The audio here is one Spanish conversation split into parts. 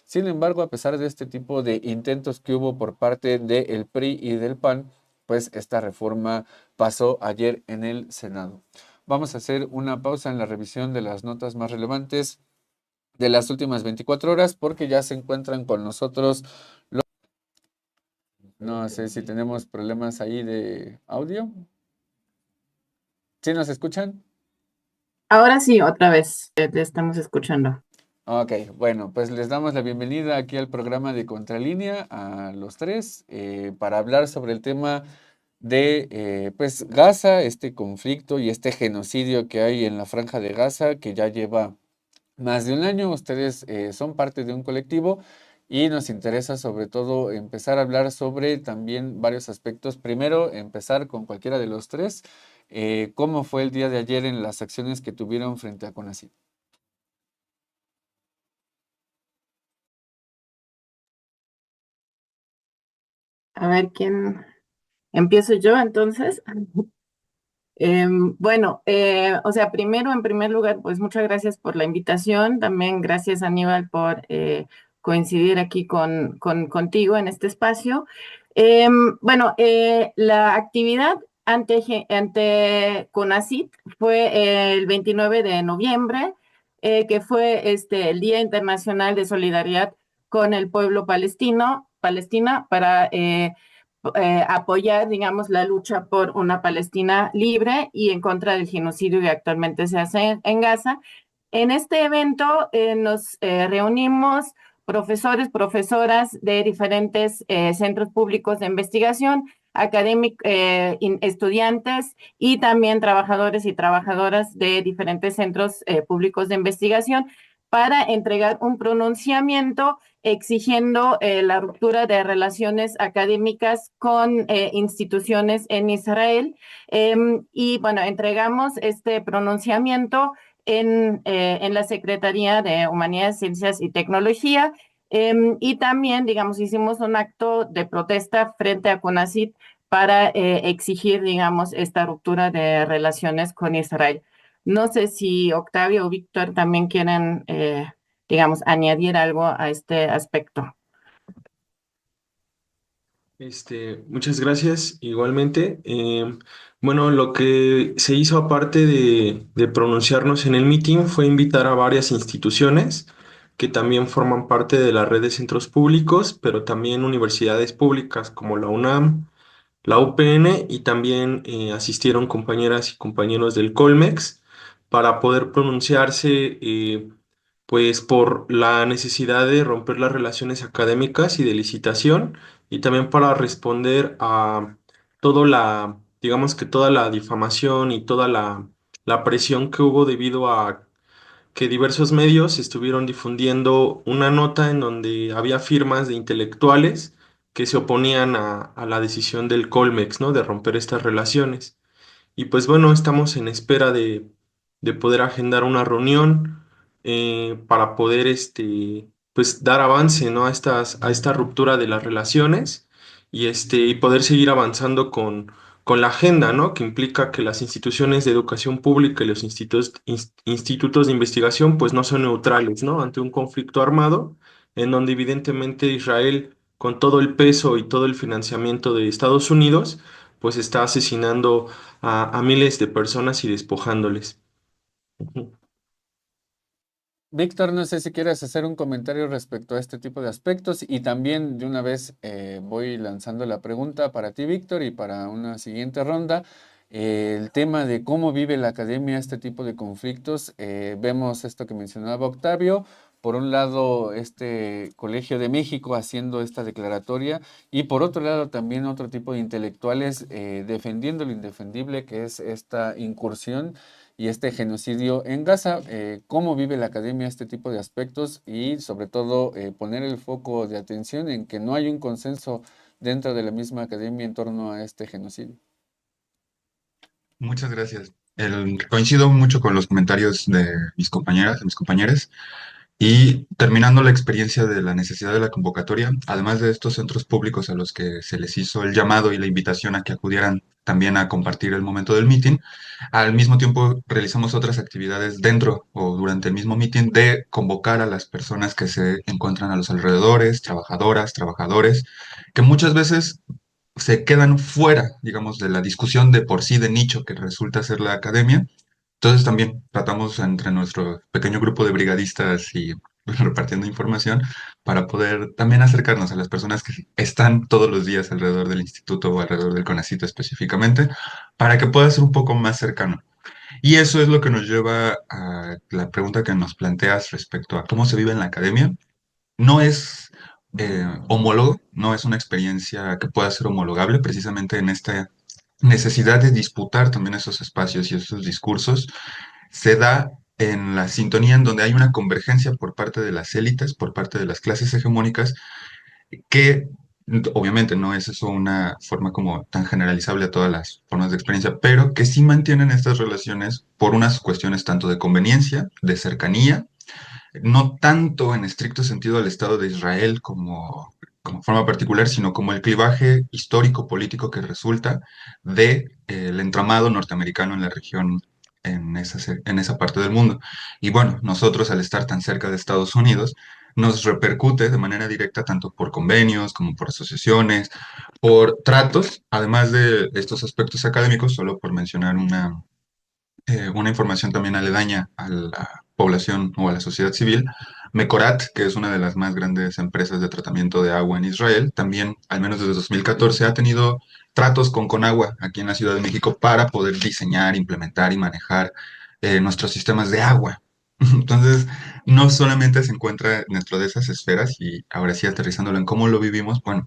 Sin embargo, a pesar de este tipo de intentos que hubo por parte del PRI y del PAN, pues esta reforma pasó ayer en el Senado. Vamos a hacer una pausa en la revisión de las notas más relevantes de las últimas 24 horas porque ya se encuentran con nosotros. No sé si tenemos problemas ahí de audio. ¿Sí nos escuchan? Ahora sí, otra vez te estamos escuchando. Ok, bueno, pues les damos la bienvenida aquí al programa de Contralínea a los tres para hablar sobre el tema de pues Gaza, este conflicto y este genocidio que hay en la Franja de Gaza que ya lleva más de un año. Ustedes son parte de un colectivo y nos interesa sobre todo empezar a hablar sobre también varios aspectos. Primero, empezar con cualquiera de los tres. ¿Cómo fue el día de ayer en las acciones que tuvieron frente a CONACYT? A ver quién. Empiezo yo entonces. Bueno, o sea, primero, en primer lugar, pues muchas gracias por la invitación. También gracias, Aníbal, por coincidir aquí contigo en este espacio. Bueno, la actividad ante CONACYT fue el 29 de noviembre, que fue el Día Internacional de Solidaridad con el pueblo Palestina, para apoyar, digamos, la lucha por una Palestina libre y en contra del genocidio que actualmente se hace en Gaza. En este evento nos reunimos profesores, profesoras de diferentes centros públicos de investigación, académicos, estudiantes y también trabajadores y trabajadoras de diferentes centros públicos de investigación para entregar un pronunciamiento exigiendo la ruptura de relaciones académicas con instituciones en Israel. Y bueno, entregamos este pronunciamiento en la Secretaría de Humanidades, Ciencias y Tecnología. Y también, digamos, hicimos un acto de protesta frente a CONACYT para exigir, digamos, esta ruptura de relaciones con Israel. No sé si Octavio o Víctor también quieren digamos, añadir algo a este aspecto. Muchas gracias, igualmente. Bueno, lo que se hizo aparte de pronunciarnos en el meeting fue invitar a varias instituciones que también forman parte de la red de centros públicos, pero también universidades públicas como la UNAM, la UPN y también asistieron compañeras y compañeros del Colmex para poder pronunciarse pues por la necesidad de romper las relaciones académicas y de licitación y también para responder a digamos que toda la difamación y toda la presión que hubo debido a que diversos medios estuvieron difundiendo una nota en donde había firmas de intelectuales que se oponían a la decisión del Colmex, ¿no? De romper estas relaciones. Y pues bueno, estamos en espera de poder agendar una reunión para poder pues dar avance, ¿no? A esta ruptura de las relaciones y poder seguir avanzando con la agenda, ¿no? Que implica que las instituciones de educación pública y los institutos de investigación pues no son neutrales, ¿no? Ante un conflicto armado en donde evidentemente Israel, con todo el peso y todo el financiamiento de Estados Unidos, pues está asesinando a miles de personas y despojándoles. Ujú. Víctor, no sé si quieres hacer un comentario respecto a este tipo de aspectos y también de una vez voy lanzando la pregunta para ti, Víctor, y para una siguiente ronda. El tema de cómo vive la academia este tipo de conflictos. Vemos esto que mencionaba Octavio. Por un lado, este Colegio de México haciendo esta declaratoria y por otro lado también otro tipo de intelectuales defendiendo lo indefendible que es esta incursión y este genocidio en Gaza. ¿Cómo vive la academia este tipo de aspectos y sobre todo poner el foco de atención en que no hay un consenso dentro de la misma academia en torno a este genocidio? Muchas gracias. Coincido mucho con los comentarios de mis compañeras, de mis compañeros. Y terminando la experiencia de la necesidad de la convocatoria, además de estos centros públicos a los que se les hizo el llamado y la invitación a que acudieran también a compartir el momento del meeting. Al mismo tiempo, realizamos otras actividades dentro o durante el mismo meeting de convocar a las personas que se encuentran a los alrededores, trabajadoras, trabajadores, que muchas veces se quedan fuera, digamos, de la discusión de por sí de nicho que resulta ser la academia. Entonces también tratamos entre nuestro pequeño grupo de brigadistas y repartiendo información para poder también acercarnos a las personas que están todos los días alrededor del instituto o alrededor del CONACYT específicamente, para que pueda ser un poco más cercano. Y eso es lo que nos lleva a la pregunta que nos planteas respecto a cómo se vive en la academia. No es homólogo, no es una experiencia que pueda ser homologable precisamente en esta necesidad de disputar también esos espacios y esos discursos. Se da en la sintonía en donde hay una convergencia por parte de las élites, por parte de las clases hegemónicas, que obviamente no es eso una forma como tan generalizable a todas las formas de experiencia, pero que sí mantienen estas relaciones por unas cuestiones tanto de conveniencia, de cercanía, no tanto en estricto sentido al Estado de Israel como forma particular, sino como el clivaje histórico-político que resulta de, el entramado norteamericano en la región, en esa parte del mundo. Y bueno, nosotros al estar tan cerca de Estados Unidos, nos repercute de manera directa tanto por convenios como por asociaciones, por tratos, además de estos aspectos académicos, solo por mencionar una información también aledaña a la población o a la sociedad civil. Mecorat, que es una de las más grandes empresas de tratamiento de agua en Israel, también, al menos desde 2014, ha tenido tratos con Conagua aquí en la Ciudad de México para poder diseñar, implementar y manejar nuestros sistemas de agua. Entonces, no solamente se encuentra dentro de esas esferas, y ahora sí aterrizándolo en cómo lo vivimos, bueno,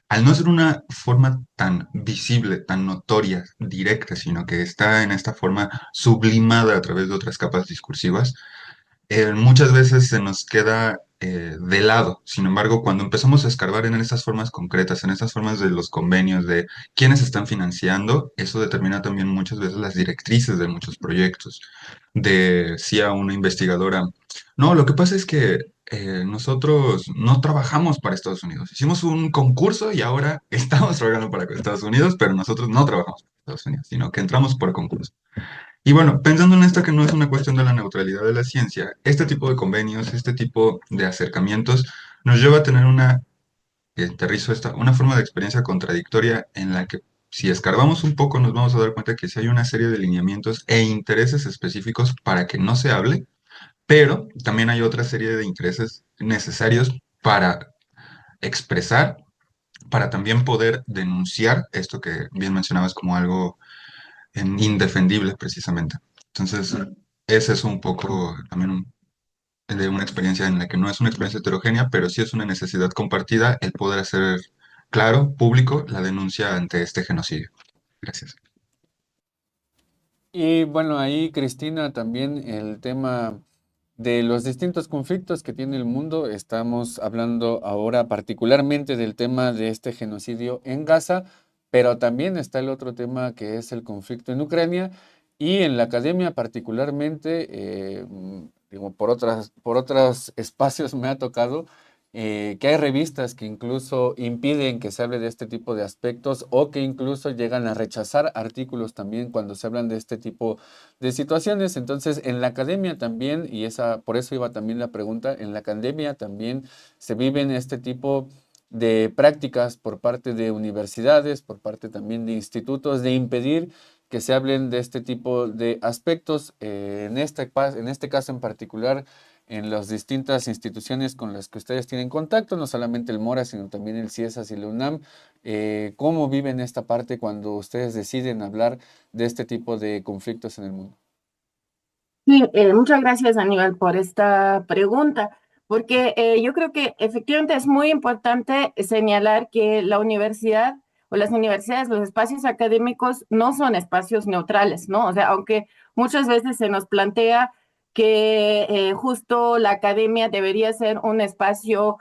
al no ser una forma tan visible, tan notoria, directa, sino que está en esta forma sublimada a través de otras capas discursivas, muchas veces se nos queda de lado. Sin embargo, cuando empezamos a escarbar en estas formas concretas, en estas formas de los convenios, de quiénes están financiando, eso determina también muchas veces las directrices de muchos proyectos. Decía una investigadora, no, lo que pasa es que nosotros no trabajamos para Estados Unidos. Hicimos un concurso y ahora estamos trabajando para Estados Unidos, pero nosotros no trabajamos para Estados Unidos, sino que entramos por concurso. Y bueno, pensando en esto que no es una cuestión de la neutralidad de la ciencia, este tipo de convenios, este tipo de acercamientos nos lleva a tener una forma de experiencia contradictoria en la que si escarbamos un poco nos vamos a dar cuenta que sí hay una serie de lineamientos e intereses específicos para que no se hable, pero también hay otra serie de intereses necesarios para expresar, para también poder denunciar esto que bien mencionabas como algo indefendible precisamente. Entonces, ese es un poco también de una experiencia en la que no es una experiencia heterogénea, pero sí es una necesidad compartida el poder hacer claro, público, la denuncia ante este genocidio. Gracias. Y bueno, ahí Cristina, también el tema de los distintos conflictos que tiene el mundo. Estamos hablando ahora particularmente del tema de este genocidio en Gaza, pero también está el otro tema que es el conflicto en Ucrania y en la academia particularmente, digo, por otros espacios me ha tocado que hay revistas que incluso impiden que se hable de este tipo de aspectos o que incluso llegan a rechazar artículos también cuando se hablan de este tipo de situaciones. Entonces, en la academia también, y por eso iba también la pregunta, en la academia también se viven este tipo de prácticas por parte de universidades, por parte también de institutos, de impedir que se hablen de este tipo de aspectos. En este caso en particular, en las distintas instituciones con las que ustedes tienen contacto, no solamente el MORA, sino también el CIESAS y la UNAM, ¿cómo viven esta parte cuando ustedes deciden hablar de este tipo de conflictos en el mundo? Sí, muchas gracias, Aníbal, por esta pregunta, porque yo creo que efectivamente es muy importante señalar que la universidad o las universidades, los espacios académicos no son espacios neutrales, ¿no? O sea, aunque muchas veces se nos plantea que justo la academia debería ser un espacio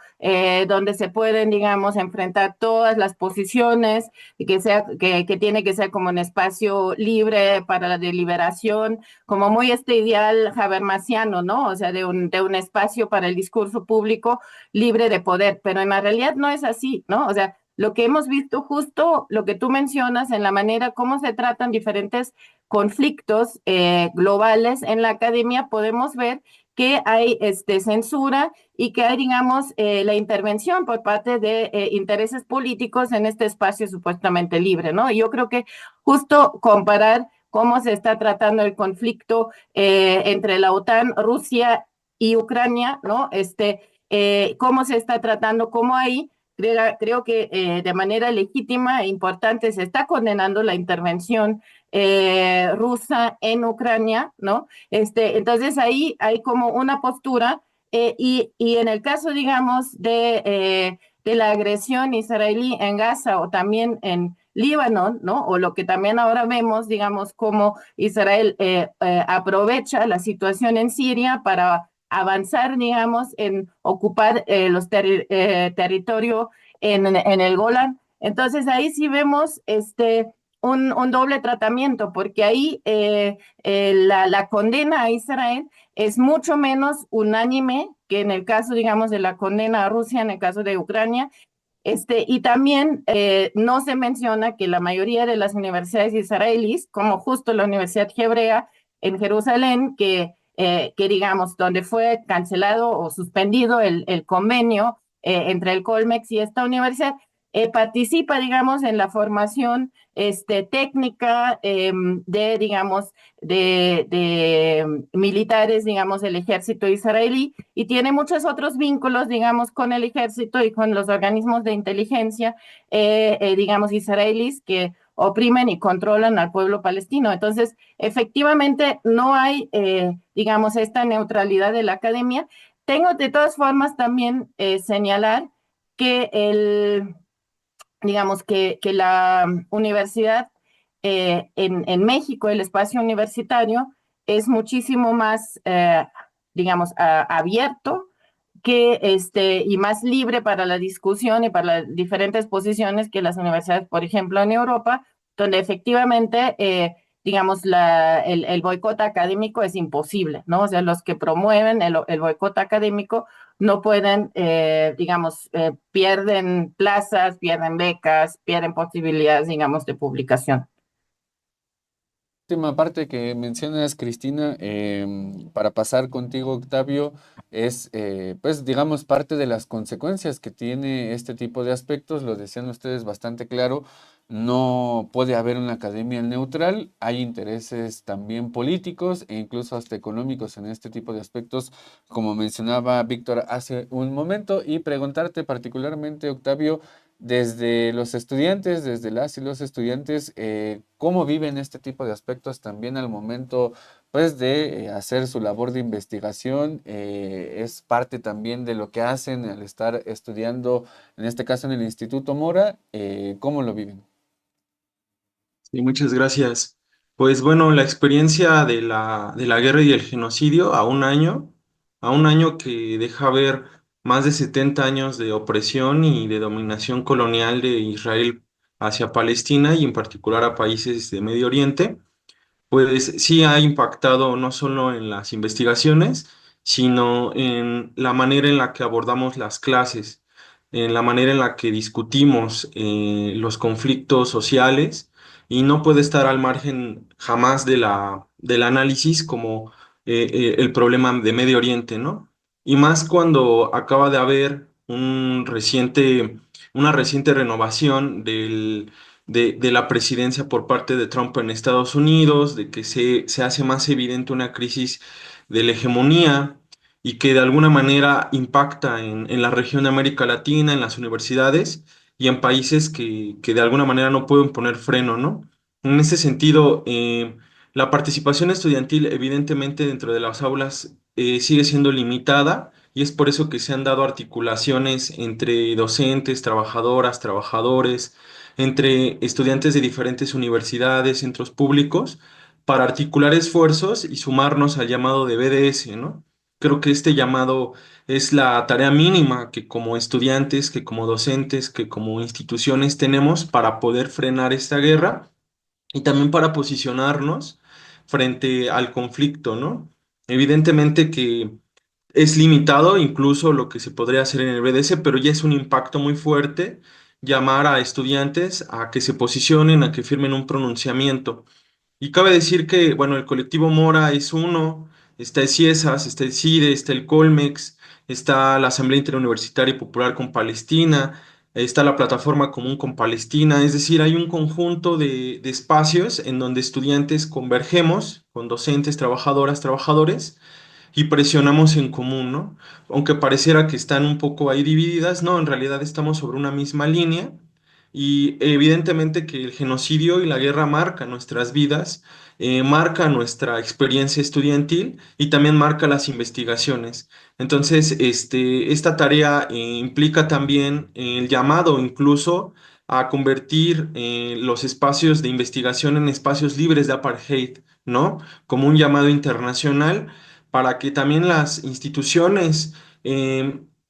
donde se pueden, digamos, enfrentar todas las posiciones y que tiene que ser como un espacio libre para la deliberación, como muy este ideal habermasiano, ¿no? O sea, de un espacio para el discurso público libre de poder, pero en la realidad no es así, ¿no? O sea, lo que hemos visto justo, lo que tú mencionas en la manera como se tratan diferentes conflictos globales en la academia, podemos ver que hay censura y que hay, digamos, la intervención por parte de intereses políticos en este espacio supuestamente libre, ¿no? Y yo creo que justo comparar cómo se está tratando el conflicto entre la OTAN, Rusia y Ucrania, ¿no? Cómo se está tratando, cómo ahí creo que de manera legítima e importante se está condenando la intervención rusa en Ucrania, ¿no? Entonces ahí hay como una postura y en el caso, digamos, de la agresión israelí en Gaza o también en Líbano, ¿no? O lo que también ahora vemos, digamos, cómo Israel aprovecha la situación en Siria para avanzar, digamos, en ocupar los territorios en el Golán. Entonces ahí sí vemos un doble tratamiento, porque ahí la condena a Israel es mucho menos unánime que en el caso, digamos, de la condena a Rusia, en el caso de Ucrania. Y también no se menciona que la mayoría de las universidades israelíes, como justo la Universidad Hebrea en Jerusalén, que digamos, donde fue cancelado o suspendido el convenio entre el Colmex y esta universidad, participa, digamos, en la formación técnica digamos, de militares, digamos, del ejército israelí y tiene muchos otros vínculos, digamos, con el ejército y con los organismos de inteligencia, digamos, israelíes que oprimen y controlan al pueblo palestino. Entonces, efectivamente, no hay, digamos, esta neutralidad de la academia. Tengo de todas formas también señalar que digamos que la universidad en México, el espacio universitario, es muchísimo más, digamos, abierto que y más libre para la discusión y para las diferentes posiciones que las universidades, por ejemplo, en Europa, donde efectivamente, digamos, el boicot académico es imposible, ¿no? O sea, los que promueven el boicot académico no pueden, digamos, pierden plazas, pierden becas, pierden posibilidades, digamos, de publicación. Última parte que mencionas, Cristina, para pasar contigo, Octavio, es, pues, digamos, parte de las consecuencias que tiene este tipo de aspectos. Lo decían ustedes bastante claro, no puede haber una academia neutral, hay intereses también políticos e incluso hasta económicos en este tipo de aspectos, como mencionaba Víctor hace un momento, y preguntarte particularmente, Octavio, desde los estudiantes, desde las y los estudiantes, cómo viven este tipo de aspectos también al momento, pues, de hacer su labor de investigación. Es parte también de lo que hacen al estar estudiando, en este caso en el Instituto Mora. ¿Cómo lo viven? Sí, muchas gracias. Pues bueno, la experiencia de la guerra y el genocidio a un año que deja ver más de 70 años de opresión y de dominación colonial de Israel hacia Palestina y en particular a países de Medio Oriente, pues sí ha impactado no solo en las investigaciones, sino en la manera en la que abordamos las clases, en la manera en la que discutimos los conflictos sociales y no puede estar al margen jamás de del análisis como el problema de Medio Oriente, ¿no? Y más cuando acaba de haber una reciente renovación de la presidencia por parte de Trump en Estados Unidos, de que se hace más evidente una crisis de la hegemonía y que de alguna manera impacta en la región de América Latina, en las universidades y en países que de alguna manera no pueden poner freno, ¿no? En ese sentido, la participación estudiantil evidentemente dentro de las aulas sigue siendo limitada y es por eso que se han dado articulaciones entre docentes, trabajadoras, trabajadores, entre estudiantes de diferentes universidades, centros públicos, para articular esfuerzos y sumarnos al llamado de BDS, ¿no? Creo que este llamado es la tarea mínima que como estudiantes, que como docentes, que como instituciones tenemos para poder frenar esta guerra y también para posicionarnos frente al conflicto, ¿no? Evidentemente que es limitado incluso lo que se podría hacer en el BDS, pero ya es un impacto muy fuerte llamar a estudiantes a que se posicionen, a que firmen un pronunciamiento. Y cabe decir que, bueno, el colectivo Mora es uno, está el CIESAS, está el CIDE, está el Colmex, está la Asamblea Interuniversitaria Popular con Palestina, está la Plataforma Común con Palestina, es decir, hay un conjunto de espacios en donde estudiantes convergemos con docentes, trabajadoras, trabajadores y presionamos en común, ¿no? Aunque pareciera que están un poco ahí divididas, no, en realidad estamos sobre una misma línea y evidentemente que el genocidio y la guerra marca nuestras vidas, marca nuestra experiencia estudiantil y también marca las investigaciones. Entonces, esta tarea implica también el llamado incluso a convertir los espacios de investigación en espacios libres de apartheid, ¿no? Como un llamado internacional para que también las instituciones,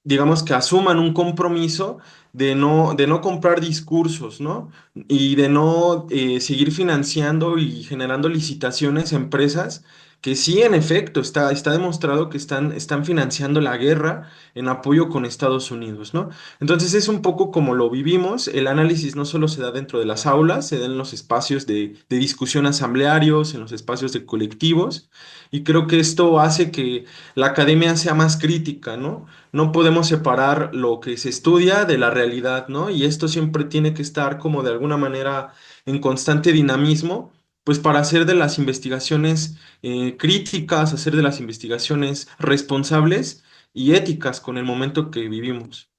digamos que asuman un compromiso de no comprar discursos, ¿no? Y de no seguir financiando y generando licitaciones a empresas que sí, en efecto, está demostrado que están financiando la guerra en apoyo con Estados Unidos, ¿no? Entonces es un poco como lo vivimos, el análisis no solo se da dentro de las aulas, se da en los espacios de discusión asamblearios, en los espacios de colectivos, y creo que esto hace que la academia sea más crítica, ¿no? No podemos separar lo que se estudia de la realidad, ¿no? Y esto siempre tiene que estar como de alguna manera en constante dinamismo, pues para hacer de las investigaciones críticas, hacer de las investigaciones responsables y éticas con el momento que vivimos.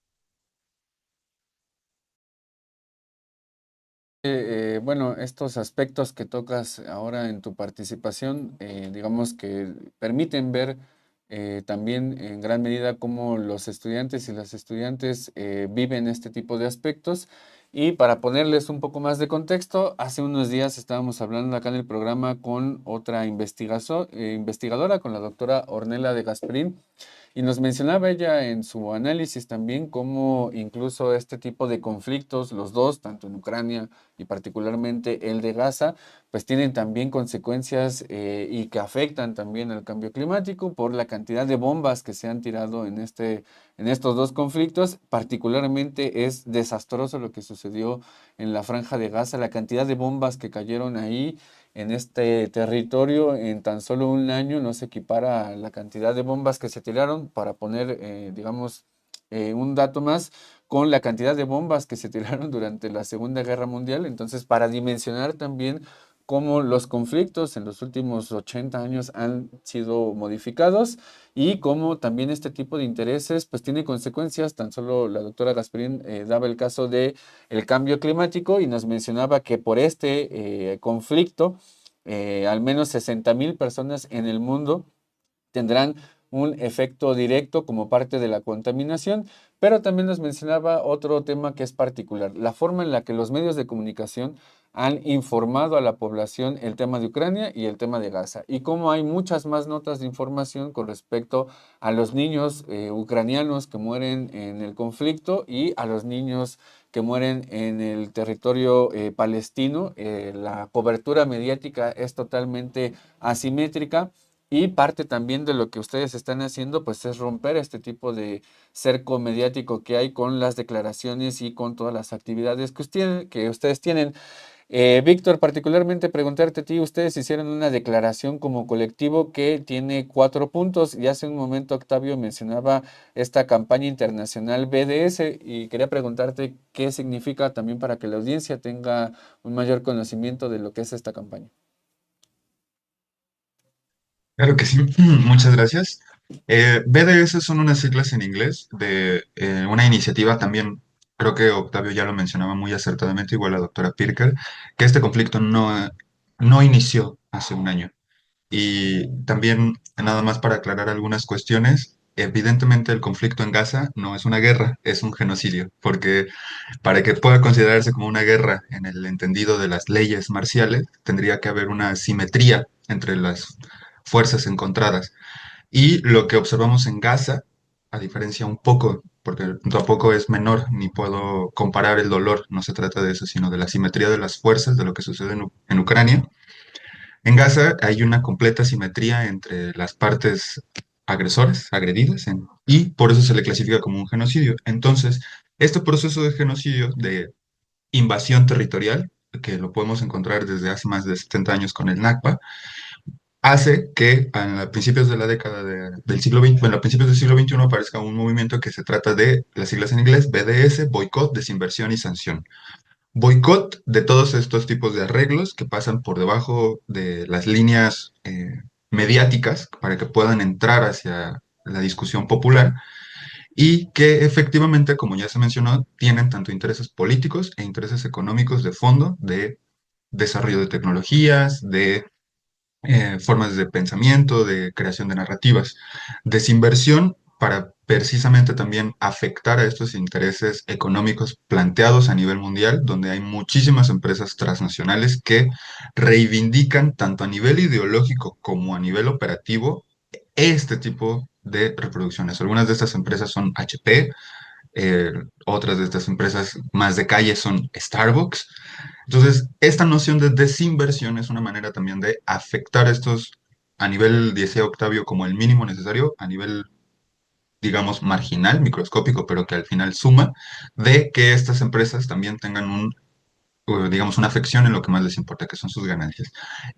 Bueno, estos aspectos que tocas ahora en tu participación, digamos que permiten ver también en gran medida cómo los estudiantes y las estudiantes viven este tipo de aspectos. Y para ponerles un poco más de contexto, hace unos días estábamos hablando acá en el programa con otra investigadora, con la doctora Ornella de Gasperín, y nos mencionaba ella en su análisis también cómo incluso este tipo de conflictos, los dos, tanto en Ucrania y particularmente el de Gaza, pues tienen también consecuencias y que afectan también al cambio climático por la cantidad de bombas que se han tirado en estos dos conflictos. Particularmente es desastroso lo que sucedió en la Franja de Gaza, la cantidad de bombas que cayeron ahí en este territorio en tan solo un año no se equipara a la cantidad de bombas que se tiraron, para poner, digamos, un dato más, con la cantidad de bombas que se tiraron durante la Segunda Guerra Mundial. Entonces, para dimensionar también cómo los conflictos en los últimos 80 años han sido modificados y cómo también este tipo de intereses pues tiene consecuencias. Tan solo la doctora Gasperín daba el caso de el cambio climático y nos mencionaba que por este conflicto al menos 60,000 personas en el mundo tendrán un efecto directo como parte de la contaminación, pero también nos mencionaba otro tema que es particular, la forma en la que los medios de comunicación han informado a la población el tema de Ucrania y el tema de Gaza, y cómo hay muchas más notas de información con respecto a los niños ucranianos que mueren en el conflicto y a los niños que mueren en el territorio palestino. La cobertura mediática es totalmente asimétrica. Y parte también de lo que ustedes están haciendo, pues es romper este tipo de cerco mediático que hay con las declaraciones y con todas las actividades que ustedes tienen. Víctor, particularmente preguntarte a ti, ustedes hicieron una declaración como colectivo que tiene 4 puntos y hace un momento Octavio mencionaba esta campaña internacional BDS y quería preguntarte qué significa también para que la audiencia tenga un mayor conocimiento de lo que es esta campaña. Claro que sí, muchas gracias. BDS son unas siglas en inglés de una iniciativa también, creo que Octavio ya lo mencionaba muy acertadamente, igual la doctora Pirker, que este conflicto no inició hace un año. Y también, nada más para aclarar algunas cuestiones, evidentemente el conflicto en Gaza no es una guerra, es un genocidio, porque para que pueda considerarse como una guerra en el entendido de las leyes marciales, tendría que haber una simetría entre las fuerzas encontradas. Y lo que observamos en Gaza, a diferencia un poco, porque tampoco es menor, ni puedo comparar el dolor, no se trata de eso, sino de la simetría de las fuerzas, de lo que sucede en Ucrania. En Gaza hay una completa simetría entre las partes agresores, agredidas, y por eso se le clasifica como un genocidio. Entonces, Este proceso de genocidio, de invasión territorial, que lo podemos encontrar desde hace más de 70 años con el Nakba, hace que a principios de la década del siglo XX, bueno, a principios del siglo XXI aparezca un movimiento que se trata de, las siglas en inglés, BDS, boicot, desinversión y sanción. Boicot de todos estos tipos de arreglos que pasan por debajo de las líneas mediáticas para que puedan entrar hacia la discusión popular y que efectivamente, como ya se mencionó, tienen tanto intereses políticos e intereses económicos de fondo, de desarrollo de tecnologías, de formas de pensamiento, de creación de narrativas, desinversión para precisamente también afectar a estos intereses económicos planteados a nivel mundial, donde hay muchísimas empresas transnacionales que reivindican tanto a nivel ideológico como a nivel operativo este tipo de reproducciones. Algunas de estas empresas son HP, otras de estas empresas más de calle son Starbucks. Entonces, esta noción de desinversión es una manera también de afectar estos a nivel, decía Octavio, como el mínimo necesario, a nivel, digamos, marginal, microscópico, pero que al final suma, de que estas empresas también tengan digamos, una afección en lo que más les importa, que son sus ganancias.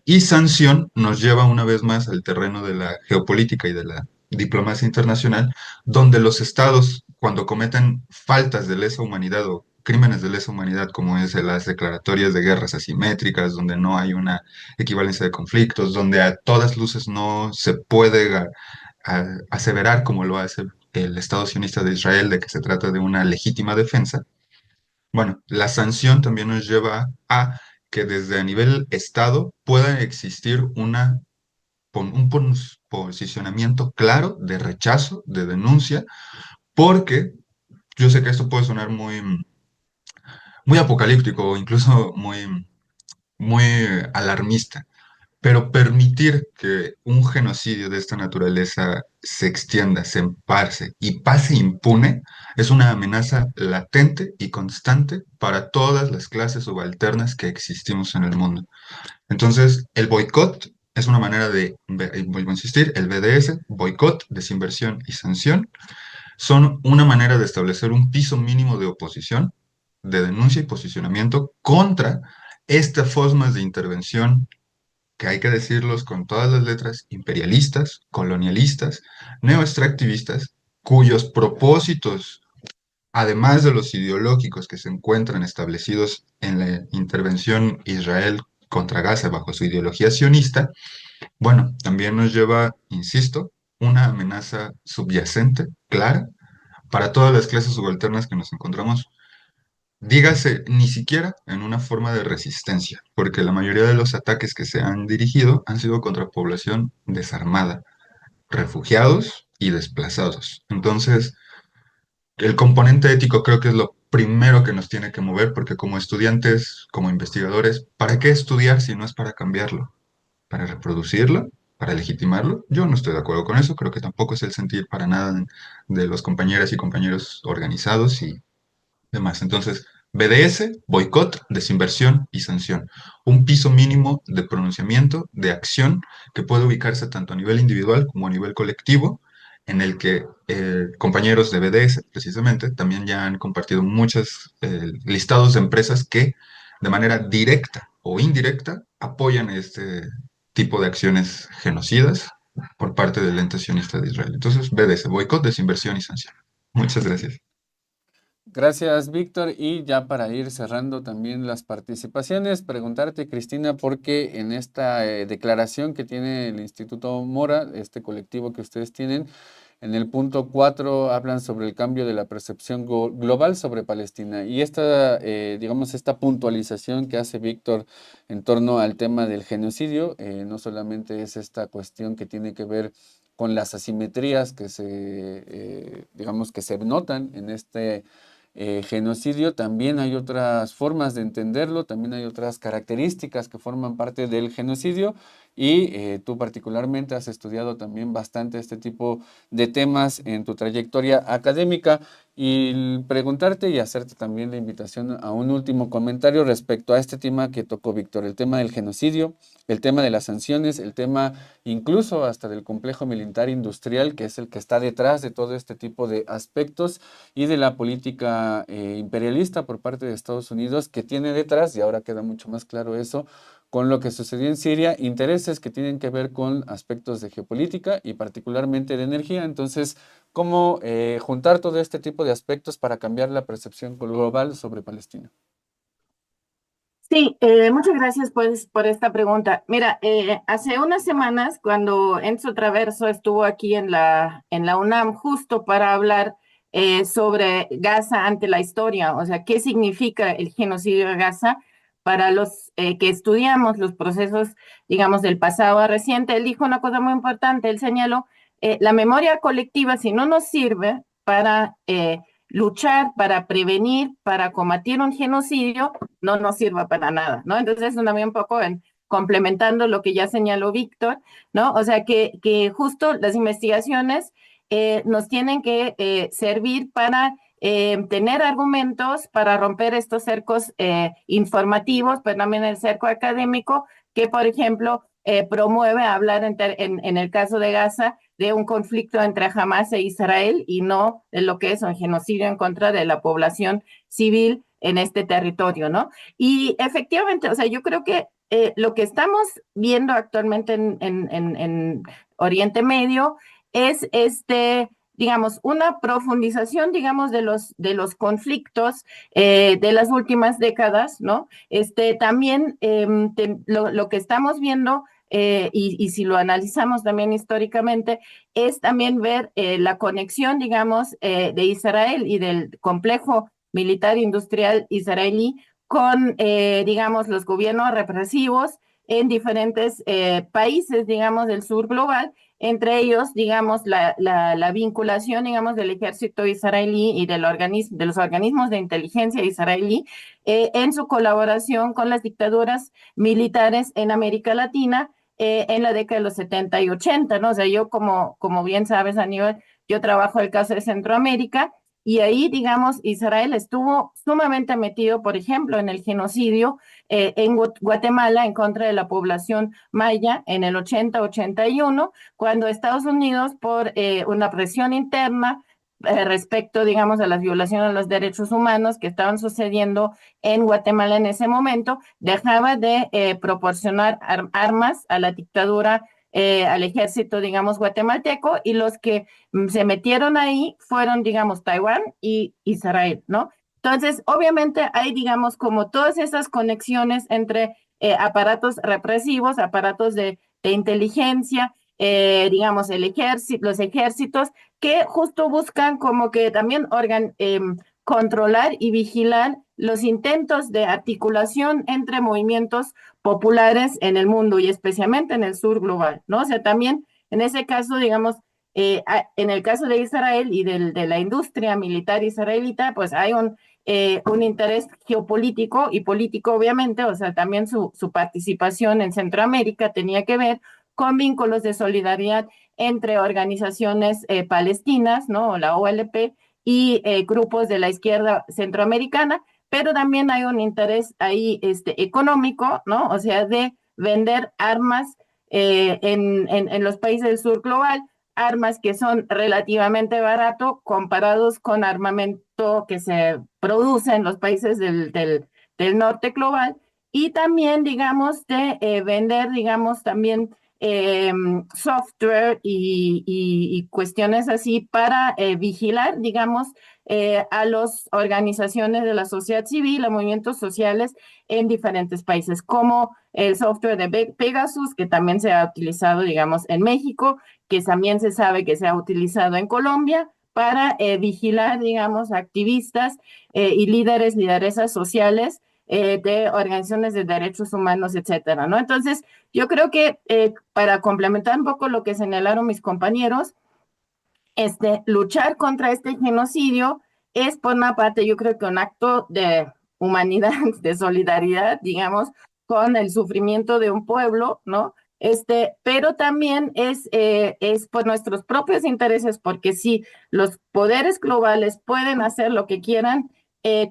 Y sanción nos lleva una vez más al terreno de la geopolítica y de la diplomacia internacional, donde los estados, cuando cometen faltas de lesa humanidad o crímenes de lesa humanidad, como es las declaratorias de guerras asimétricas, donde no hay una equivalencia de conflictos, donde a todas luces no se puede aseverar, como lo hace el Estado sionista de Israel, de que se trata de una legítima defensa. Bueno, la sanción también nos lleva a que desde a nivel Estado pueda existir un posicionamiento claro de rechazo, de denuncia, porque yo sé que esto puede sonar muy apocalíptico o incluso muy alarmista, pero permitir que un genocidio de esta naturaleza se extienda, se emparce y pase impune es una amenaza latente y constante para todas las clases subalternas que existimos en el mundo. Entonces, el boicot es una manera vuelvo a insistir, el BDS, boicot, desinversión y sanción, son una manera de establecer un piso mínimo de oposición, de denuncia y posicionamiento contra estas formas de intervención que hay que decirlos con todas las letras, imperialistas, colonialistas, neoextractivistas, cuyos propósitos, además de los ideológicos que se encuentran establecidos en la intervención Israel contra Gaza bajo su ideología sionista, bueno, también nos lleva, insisto, una amenaza subyacente, clara, para todas las clases subalternas que nos encontramos. Dígase, ni siquiera en una forma de resistencia, porque la mayoría de los ataques que se han dirigido han sido contra población desarmada, refugiados y desplazados. Entonces, el componente ético creo que es lo primero que nos tiene que mover, porque como estudiantes, como investigadores, ¿para qué estudiar si no es para cambiarlo? ¿Para reproducirlo? ¿Para legitimarlo? Yo no estoy de acuerdo con eso, creo que tampoco es el sentir para nada de los compañeras y compañeros organizados y demás. Entonces, BDS, boicot, desinversión y sanción. Un piso mínimo de pronunciamiento, de acción, que puede ubicarse tanto a nivel individual como a nivel colectivo, en el que compañeros de BDS, precisamente, también ya han compartido muchos listados de empresas que, de manera directa o indirecta, apoyan este tipo de acciones genocidas por parte del ente sionista de Israel. Entonces, BDS, boicot, desinversión y sanción. Muchas gracias. Gracias, Víctor. Y ya para ir cerrando también las participaciones, preguntarte, Cristina, porque en esta declaración que tiene el Instituto Mora, este colectivo que ustedes tienen, en el punto 4 hablan sobre el cambio de la percepción global sobre Palestina. Y esta, digamos, esta puntualización que hace Víctor en torno al tema del genocidio, no solamente es esta cuestión que tiene que ver con las asimetrías que digamos, que se notan en este genocidio, también hay otras formas de entenderlo, también hay otras características que forman parte del genocidio y tú particularmente has estudiado también bastante este tipo de temas en tu trayectoria académica. Y preguntarte y hacerte también la invitación a un último comentario respecto a este tema que tocó Víctor, el tema del genocidio, el tema de las sanciones, el tema incluso hasta del complejo militar industrial, que es el que está detrás de todo este tipo de aspectos, y de la política imperialista por parte de Estados Unidos, que tiene detrás, y ahora queda mucho más claro eso, con lo que sucedió en Siria, intereses que tienen que ver con aspectos de geopolítica y particularmente de energía. Entonces, ¿cómo juntar todo este tipo de aspectos para cambiar la percepción global sobre Palestina? Sí, muchas gracias pues por esta pregunta. Mira, hace unas semanas cuando Enzo Traverso estuvo aquí en la UNAM justo para hablar sobre Gaza ante la historia, o sea, qué significa el genocidio de Gaza para los que estudiamos los procesos, digamos, del pasado a reciente, él dijo una cosa muy importante, él señaló, la memoria colectiva, si no nos sirve para luchar, para prevenir, para combatir un genocidio, no nos sirva para nada, ¿no? Entonces, también un poco complementando lo que ya señaló Víctor, ¿no? O sea, que justo las investigaciones nos tienen que servir para tener argumentos para romper estos cercos informativos, pero también el cerco académico, que por ejemplo promueve hablar en el caso de Gaza de un conflicto entre Hamas e Israel y no de lo que es un genocidio en contra de la población civil en este territorio, ¿no? Y efectivamente, o sea, yo creo que lo que estamos viendo actualmente en Oriente Medio es digamos, una profundización, digamos, de los conflictos de las últimas décadas, ¿no? También lo que estamos viendo y si lo analizamos también históricamente, es también ver la conexión, digamos, de Israel y del complejo militar industrial israelí con, digamos, los gobiernos represivos en diferentes países, digamos, del sur global, entre ellos, digamos, la vinculación, digamos, del ejército israelí y de los organismos de inteligencia israelí en su colaboración con las dictaduras militares en América Latina en la década de los 70 y 80, ¿no? O sea, yo como bien sabes, Aníbal, yo trabajo el caso de Centroamérica y ahí, digamos, Israel estuvo sumamente metido, por ejemplo, en el genocidio en Guatemala en contra de la población maya en el 80-81, cuando Estados Unidos, por una presión interna, respecto, digamos, a las violaciones a los derechos humanos que estaban sucediendo en Guatemala en ese momento, dejaba de proporcionar armas a la dictadura, al ejército, digamos, guatemalteco, y los que se metieron ahí fueron, digamos, Taiwán y Israel, ¿no? Entonces, obviamente hay, digamos, como todas esas conexiones entre aparatos represivos, aparatos de inteligencia, digamos, los ejércitos, que justo buscan como que también controlar y vigilar los intentos de articulación entre movimientos populares en el mundo y especialmente en el sur global, ¿no? O sea, también en ese caso, digamos, en el caso de Israel y de la industria militar israelita, pues hay un interés geopolítico y político, obviamente, o sea, también su participación en Centroamérica tenía que ver con vínculos de solidaridad entre organizaciones palestinas, ¿no? La OLP y grupos de la izquierda centroamericana, pero también hay un interés ahí económico, ¿no? O sea, de vender armas en los países del sur global, armas que son relativamente barato comparados con armamento que se produce en los países del norte global, y también, digamos, de vender, digamos, también software y cuestiones así para vigilar, digamos, a las organizaciones de la sociedad civil, a movimientos sociales en diferentes países, como el software de Pegasus, que también se ha utilizado, digamos, en México, que también se sabe que se ha utilizado en Colombia para vigilar, digamos, activistas y lideresas sociales de organizaciones de derechos humanos, etcétera, ¿no? Entonces, yo creo que para complementar un poco lo que señalaron mis compañeros, luchar contra este genocidio es, por una parte, yo creo que un acto de humanidad, de solidaridad, digamos, con el sufrimiento de un pueblo, ¿no? Pero también es por nuestros propios intereses, porque si los poderes globales pueden hacer lo que quieran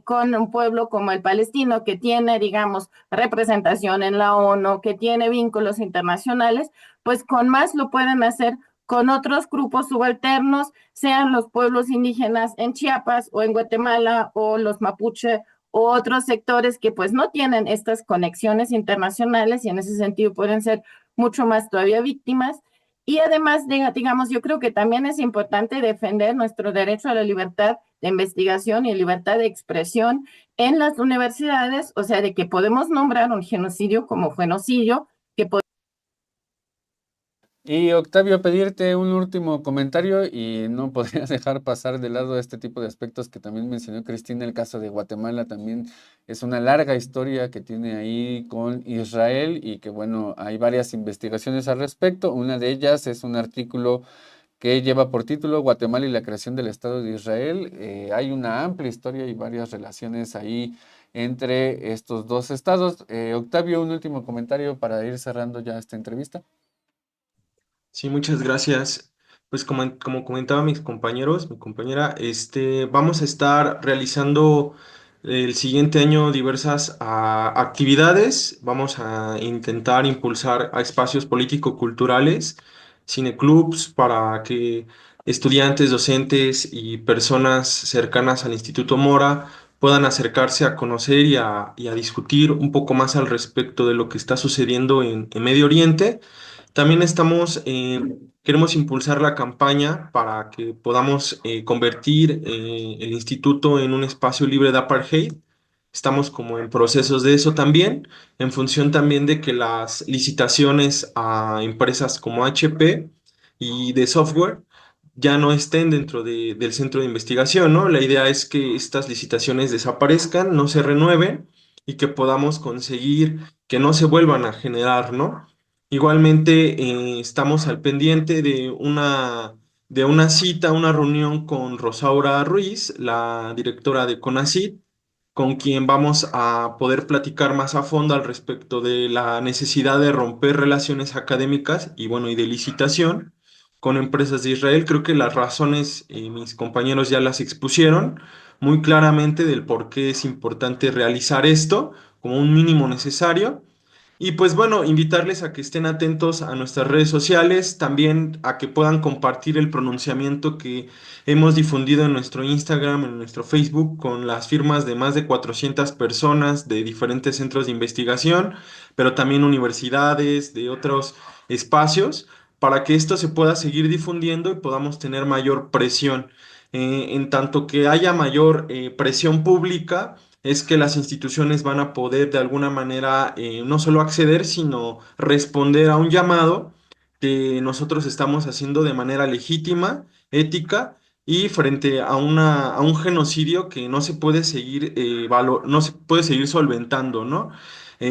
con un pueblo como el palestino, que tiene, digamos, representación en la ONU, que tiene vínculos internacionales, pues con más lo pueden hacer con otros grupos subalternos, sean los pueblos indígenas en Chiapas o en Guatemala o los mapuche o otros sectores que pues no tienen estas conexiones internacionales y en ese sentido pueden ser mucho más todavía víctimas. Y además, digamos, yo creo que también es importante defender nuestro derecho a la libertad de investigación y libertad de expresión en las universidades, o sea, de que podemos nombrar un genocidio como genocidio, que Y Octavio, pedirte un último comentario y no podría dejar pasar de lado este tipo de aspectos que también mencionó Cristina. El caso de Guatemala también es una larga historia que tiene ahí con Israel y que bueno, hay varias investigaciones al respecto. Una de ellas es un artículo que lleva por título Guatemala y la creación del Estado de Israel. Hay una amplia historia y varias relaciones ahí entre estos dos estados. Octavio, un último comentario para ir cerrando ya esta entrevista. Sí, muchas gracias. Pues como comentaba mis compañeros, mi compañera, vamos a estar realizando el siguiente año diversas actividades. Vamos a intentar impulsar a espacios político-culturales, cineclubs, para que estudiantes, docentes y personas cercanas al Instituto Mora puedan acercarse a conocer y a discutir un poco más al respecto de lo que está sucediendo en Medio Oriente. También queremos impulsar la campaña para que podamos convertir el instituto en un espacio libre de apartheid. Estamos como en procesos de eso también, en función también de que las licitaciones a empresas como HP y de software ya no estén dentro del centro de investigación, ¿no? La idea es que estas licitaciones desaparezcan, no se renueven y que podamos conseguir que no se vuelvan a generar, ¿no? Igualmente, estamos al pendiente de una cita, una reunión con Rosaura Ruiz, la directora de CONACYT, con quien vamos a poder platicar más a fondo al respecto de la necesidad de romper relaciones académicas y bueno, y de licitación con empresas de Israel. Creo que las razones, mis compañeros ya las expusieron muy claramente del por qué es importante realizar esto como un mínimo necesario. Y pues bueno, invitarles a que estén atentos a nuestras redes sociales, también a que puedan compartir el pronunciamiento que hemos difundido en nuestro Instagram, en nuestro Facebook, con las firmas de más de 400 personas de diferentes centros de investigación, pero también universidades, de otros espacios, para que esto se pueda seguir difundiendo y podamos tener mayor presión. En tanto que haya mayor presión pública, es que las instituciones van a poder de alguna manera no solo acceder, sino responder a un llamado que nosotros estamos haciendo de manera legítima, ética y frente a un genocidio que no se puede seguir, no se puede seguir solventando, ¿no?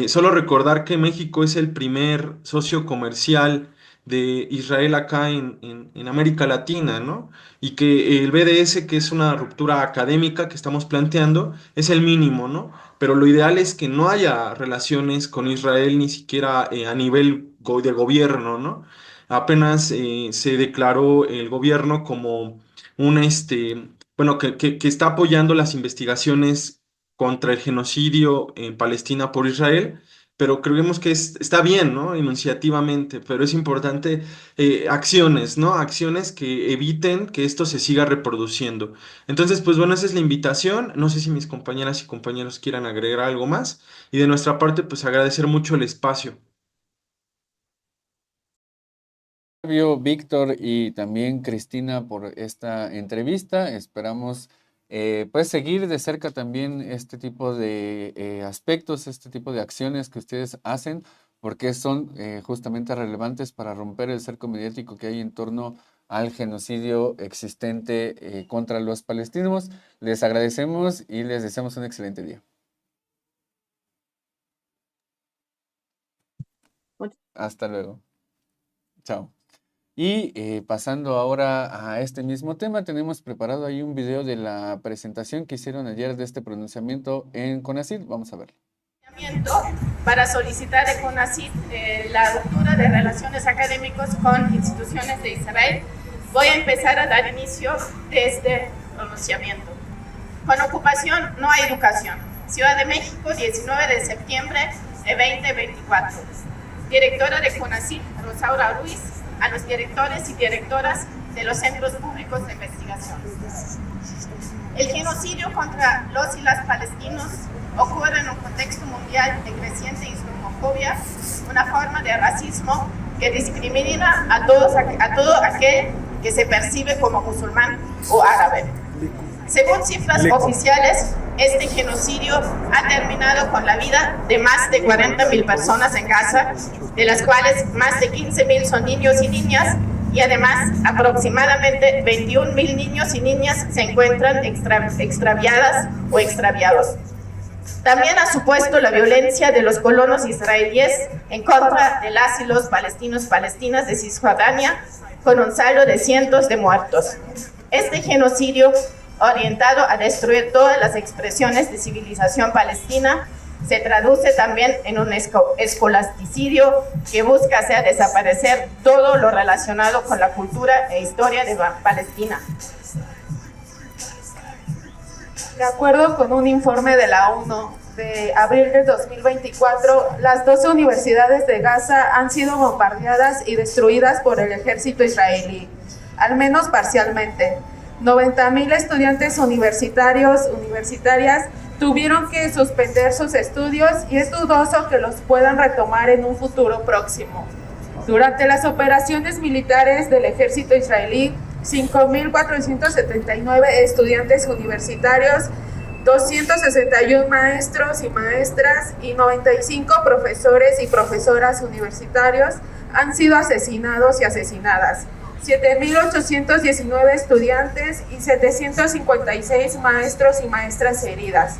Solo recordar que México es el primer socio comercial de Israel acá en América Latina, ¿no? Y que el BDS, que es una ruptura académica que estamos planteando, es el mínimo, ¿no? Pero lo ideal es que no haya relaciones con Israel ni siquiera a nivel de gobierno, ¿no? Apenas se declaró el gobierno como bueno, que está apoyando las investigaciones contra el genocidio en Palestina por Israel, pero creemos que está bien, ¿no? Enunciativamente, pero es importante acciones, ¿no? Acciones que eviten que esto se siga reproduciendo. Entonces, pues bueno, esa es la invitación. No sé si mis compañeras y compañeros quieran agregar algo más. Y de nuestra parte, pues agradecer mucho el espacio. Octavio, Víctor y también Cristina por esta entrevista. Esperamos pues seguir de cerca también este tipo de aspectos, este tipo de acciones que ustedes hacen, porque son justamente relevantes para romper el cerco mediático que hay en torno al genocidio existente contra los palestinos. Les agradecemos y les deseamos un excelente día. Hasta luego. Chao. Y pasando ahora a este mismo tema, tenemos preparado ahí un video de la presentación que hicieron ayer de este pronunciamiento en CONACYT. Vamos a verlo. para solicitar de CONACYT la ruptura de relaciones académicas con instituciones de Israel. Voy a empezar a dar inicio de este pronunciamiento. Con ocupación no hay educación. Ciudad de México, 19 de septiembre de 2024. Directora de CONACYT, Rosaura Ruiz, a los directores y directoras de los centros públicos de investigación. El genocidio contra los y las palestinos ocurre en un contexto mundial de creciente islamofobia, una forma de racismo que discrimina a todo aquel que se percibe como musulmán o árabe. Según cifras oficiales, este genocidio ha terminado con la vida de más de 40.000 personas en Gaza, de las cuales más de 15.000 son niños y niñas, y además aproximadamente 21.000 niños y niñas se encuentran extraviadas o extraviados. También ha supuesto la violencia de los colonos israelíes en contra de las y los palestinas de Cisjordania, con un saldo de cientos de muertos. Este genocidio, orientado a destruir todas las expresiones de civilización palestina, se traduce también en un escolasticidio que busca hacer desaparecer todo lo relacionado con la cultura e historia de Palestina. De acuerdo con un informe de la ONU de abril de 2024, las 12 universidades de Gaza han sido bombardeadas y destruidas por el ejército israelí, al menos parcialmente. 90.000 estudiantes universitarias tuvieron que suspender sus estudios y es dudoso que los puedan retomar en un futuro próximo. Durante las operaciones militares del ejército israelí, 5.479 estudiantes universitarios, 261 maestros y maestras y 95 profesores y profesoras universitarios han sido asesinados y asesinadas. 7.819 estudiantes y 756 maestros y maestras heridas.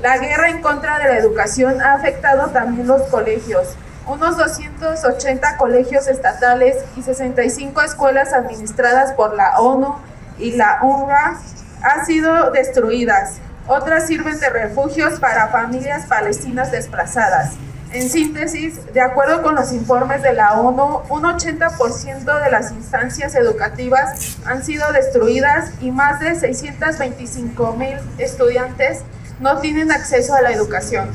La guerra en contra de la educación ha afectado también los colegios. Unos 280 colegios estatales y 65 escuelas administradas por la ONU y la UNRWA han sido destruidas. Otras sirven de refugios para familias palestinas desplazadas. En síntesis, de acuerdo con los informes de la ONU, un 80% de las instancias educativas han sido destruidas y más de 625.000 estudiantes no tienen acceso a la educación.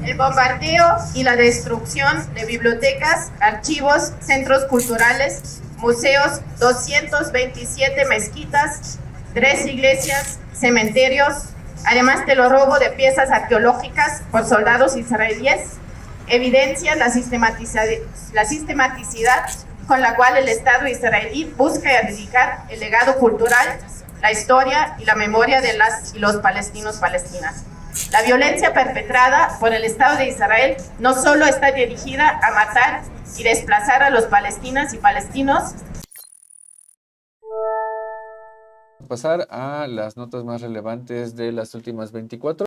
El bombardeo y la destrucción de bibliotecas, archivos, centros culturales, museos, 227 mezquitas, 3 iglesias, cementerios, además del robo de piezas arqueológicas por soldados israelíes, evidencia la sistematicidad con la cual el Estado israelí busca erradicar el legado cultural, la historia y la memoria de las y los palestinas. La violencia perpetrada por el Estado de Israel no solo está dirigida a matar y desplazar a los palestinas y palestinos. Pasar a las notas más relevantes de las últimas 24